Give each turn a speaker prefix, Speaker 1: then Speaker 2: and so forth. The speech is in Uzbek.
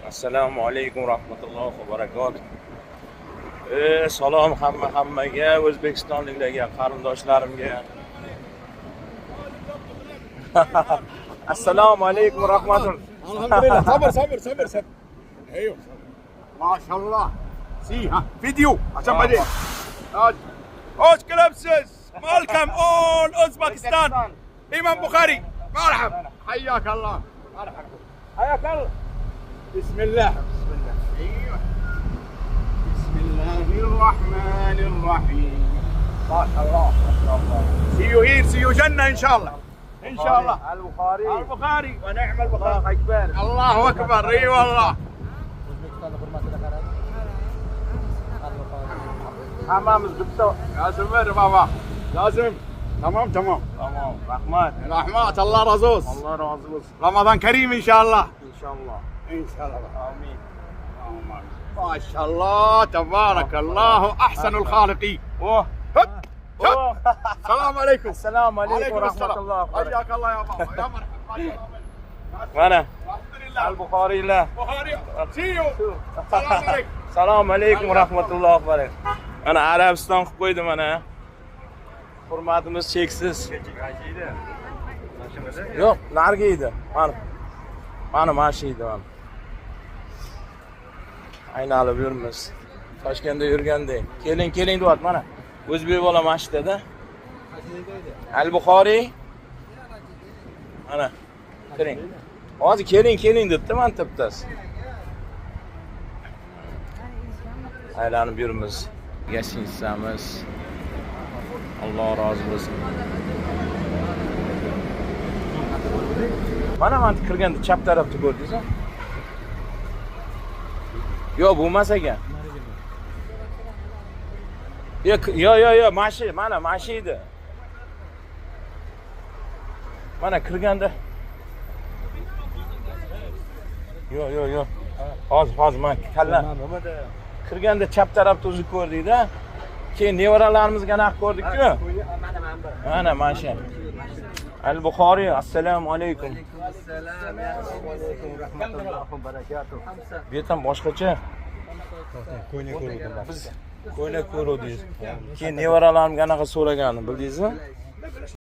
Speaker 1: Assalomu alaykum rahmatullohi va barakatuh. Salom hammaga, O'zbekistonliklarga, qarindoshlarimga. Assalomu alaykum rahmatulloh.
Speaker 2: Alhamdulillah. Sabır. Eyvah. Maşallah. Ha, video. Açın hadi. Hoş geldiniz. Welcome all Uzbekistan. İmam Bukhari. Merhaba. Hayyakallah. Hayyakallah. Bismillah. Eyvah. Bismillahirrahmanirrahim. Maşallah. See you here, see you Jannah inşallah. İnşallah.
Speaker 1: Al-Bukhari.
Speaker 2: Al-Bukhari. Ve ni'mel Bukhari.
Speaker 1: Allahu akbar.
Speaker 2: Allahu ekber. Eyvallah.
Speaker 1: Hammamiz bitta.
Speaker 2: Lazım ver baba. Lazım. Tamam.
Speaker 1: Tamam, rahmat.
Speaker 2: Rahmat. Allah razı olsun.
Speaker 1: Allah razı olsun.
Speaker 2: Ramazan Kerim inşallah.
Speaker 1: İnşallah.
Speaker 2: İnşallah.
Speaker 1: Amin.
Speaker 2: Maşallah. Tebarakallahu. Ahsenul halikin.
Speaker 1: Oh.
Speaker 2: Hop.
Speaker 1: Oh.
Speaker 2: Selamun aleyküm.
Speaker 1: Assalomu alaykum
Speaker 2: Aleykümselam.
Speaker 1: rahmatullohi.
Speaker 2: Hayyakallah ya baba. Ya merhaba.
Speaker 1: Mana
Speaker 2: Alhamdulillah.
Speaker 1: Al-Bukharilar.
Speaker 2: Bukhari. See you. Selamun aleyküm.
Speaker 1: Assalomu alaykum rahmatullohi va barakatuh. Mana Arabiston qilib qo'ydi mana. Hurmatimiz cheksiz. Yo'q, narigi edi. Mana shu edi mana. Aynalib yurmiz. Toshkentda yurgandek. Keling deyapti mana. O'zbek bola masjidida. Al-Bukhari. Mana. Kiring. Hozir keling debdi mantabdasi. Aylanib yurmiz. Gashishamiz. Alloh rozi bo'lsin. Mana kirganda chap tarafda ko'rdingiz-mi? Yo'q, bo'lmas ekan. Yo'q, mashi edi. Mana kirganda. Yo'q. Hozir men kalla. Kirganda chap tarafda o'zi ko'rdik-da. Keyin nevaralarimizga naq ko'rdik-ku. Mana shu. Al-Bukhari, assalomu alaykum. Bu yerdan boshqacha. Biz ko'ylak ko'ruvdik. Keyin nevaralarimga anaqa so'raganini bildingizmi?